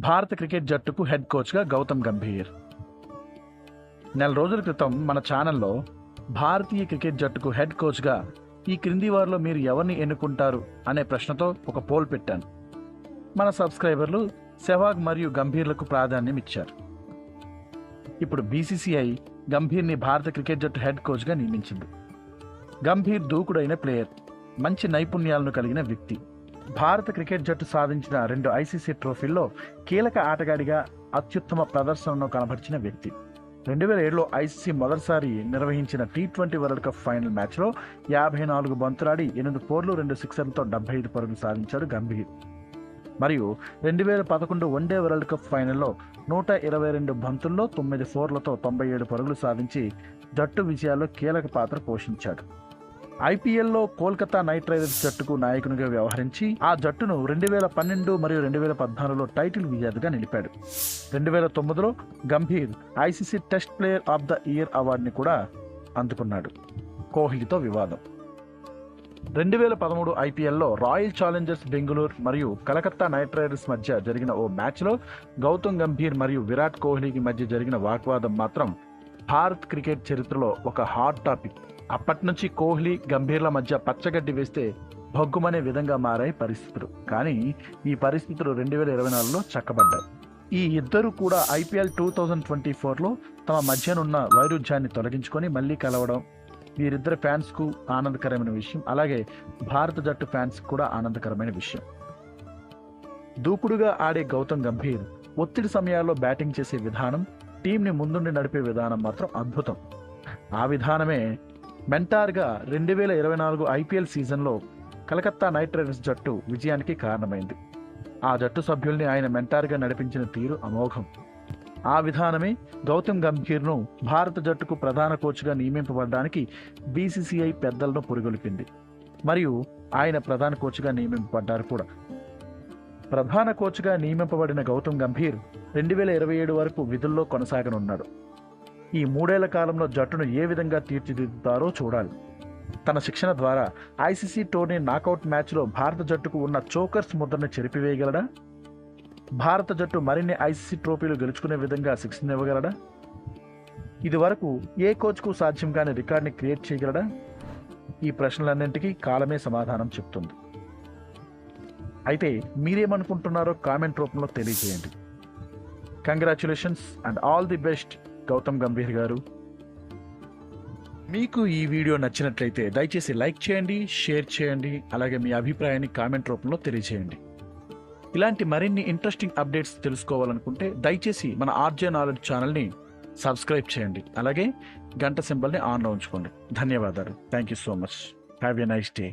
భారత క్రికెట్ జట్టుకు హెడ్ కోచ్గా గౌతమ్ గంభీర్. నెల రోజుల క్రితం మన ఛానల్లో భారతీయ క్రికెట్ జట్టుకు హెడ్ కోచ్గా ఈ క్రింది వారిలో మీరు ఎవరిని ఎన్నుకుంటారు అనే ప్రశ్నతో ఒక పోల్ పెట్టాను. మన సబ్స్క్రైబర్లు సెహ్వాగ్ మరియు గంభీర్లకు ప్రాధాన్యం ఇచ్చారు. ఇప్పుడు బీసీసీఐ గంభీర్ని భారత క్రికెట్ జట్టు హెడ్ కోచ్గా నియమించింది. గంభీర్ దూకుడైన ప్లేయర్, మంచి నైపుణ్యాలను కలిగిన వ్యక్తి. భారత క్రికెట్ జట్టు సాధించిన 2 ఐసీసీ ట్రోఫీల్లో కీలక ఆటగాడిగా అత్యుత్తమ ప్రదర్శనను కనబరిచిన వ్యక్తి. 2007లో ఐసీసీ మొదటిసారి నిర్వహించిన T20 వరల్డ్ కప్ ఫైనల్ మ్యాచ్లో 54 బంతులాడి 8 4లు 2 సిక్సర్లతో 75 పరుగులు సాధించాడు గంభీర్. మరియు 2011 వన్డే వరల్డ్ కప్ ఫైనల్లో 122 బంతుల్లో 9 4లతో 97 పరుగులు సాధించి జట్టు విజయాల్లో కీలక పాత్ర పోషించాడు. ఐపీఎల్లో కోల్కతా నైట్ రైడర్స్ జట్టుకు నాయకునిగా వ్యవహరించి ఆ జట్టును 2012 మరియు 2014లో టైటిల్ విజేతగా నిలిపాడు. 2009లో Gambhir ICC test player of the year అవార్డుని కూడా అందుకున్నాడు. కోహ్లీతో వివాదం. 2013 ఐపీఎల్లో రాయల్ ఛాలెంజర్స్ బెంగళూరు మరియు కలకత్తా నైట్ రైడర్స్ మధ్య జరిగిన ఓ మ్యాచ్లో గౌతమ్ గంభీర్ మరియు విరాట్ కోహ్లీకి మధ్య జరిగిన వాగ్వాదం మాత్రం భారత్ క్రికెట్ చరిత్రలో ఒక హాట్ టాపిక్. అప్పటి నుంచి కోహ్లీ గంభీర్ల మధ్య పచ్చగడ్డి వేస్తే భగ్గుమనే విధంగా మారాయి పరిస్థితులు. కానీ ఈ పరిస్థితులు 2024లో చక్కబడ్డాయి. ఈ ఇద్దరు కూడా ఐపీఎల్ 2024లో తమ మధ్యనున్న వైరుధ్యాన్ని తొలగించుకొని మళ్ళీ కలవడం వీరిద్దరు ఫ్యాన్స్కు ఆనందకరమైన విషయం. అలాగే భారత జట్టు ఫ్యాన్స్ కూడా ఆనందకరమైన విషయం. దూకుడుగా ఆడే గౌతమ్ గంభీర్ ఒత్తిడి సమయాల్లో బ్యాటింగ్ చేసే విధానం, టీంని ముందుండి నడిపే విధానం మాత్రం అద్భుతం. ఆ విధానమే మెంటార్గా 2024 ఐపీఎల్ సీజన్లో కలకత్తా నైట్ రైడర్స్ జట్టు విజయానికి కారణమైంది. ఆ జట్టు సభ్యుల్ని ఆయన మెంటార్గా నడిపించిన తీరు అమోఘం. ఆ విధానమే గౌతమ్ గంభీర్ను భారత జట్టుకు ప్రధాన కోచ్గా నియమింపబడడానికి బీసీసీఐ పెద్దలను పురిగొల్పింది. మరియు ఆయన ప్రధాన కోచ్గా నియమింపబడ్డారు కూడా. ప్రధాన కోచ్గా నియమింపబడిన గౌతమ్ గంభీర్ 2027 వరకు విధుల్లో కొనసాగనున్నాడు. ఈ 3 ఏళ్ల కాలంలో జట్టును ఏ విధంగా తీర్చిదిద్దుతారో చూడాలి. తన శిక్షణ ద్వారా ఐసీసీ టోర్నీ నాకౌట్ మ్యాచ్లో భారత జట్టుకు ఉన్న చోకర్స్ ముద్రను చెరిపివేయగలడా? భారత జట్టు మరిన్ని ఐసీసీ ట్రోఫీలు గెలుచుకునే విధంగా శిక్షణ ఇవ్వగలడా? ఇది వరకు ఏ కోచ్కు సాధ్యం కాని రికార్డ్ని క్రియేట్ చేయగలడా? ఈ ప్రశ్నలన్నింటికీ కాలమే సమాధానం చెప్తుంది. అయితే మీరేమనుకుంటున్నారో కామెంట్ రూపంలో తెలియజేయండి. Congratulations and all the best Gautam Gambhir garu. మీకు ఈ వీడియో నచ్చినట్లయితే దయచేసి లైక్ చేయండి, షేర్ చేయండి. అలాగే మీ అభిప్రాయాన్ని కామెంట్ రూపంలో తెలియజేయండి. ఇలాంటి మరిన్ని ఇంట్రెస్టింగ్ అప్డేట్స్ తెలుసుకోవాలనుకుంటే దయచేసి మన ఆర్జే నాలెడ్జ్ ఛానల్ని సబ్స్క్రైబ్ చేయండి. అలాగే గంట సింబల్ని ఆన్లో ఉంచుకోండి. ధన్యవాదాలు. Thank you so much. Have a nice day.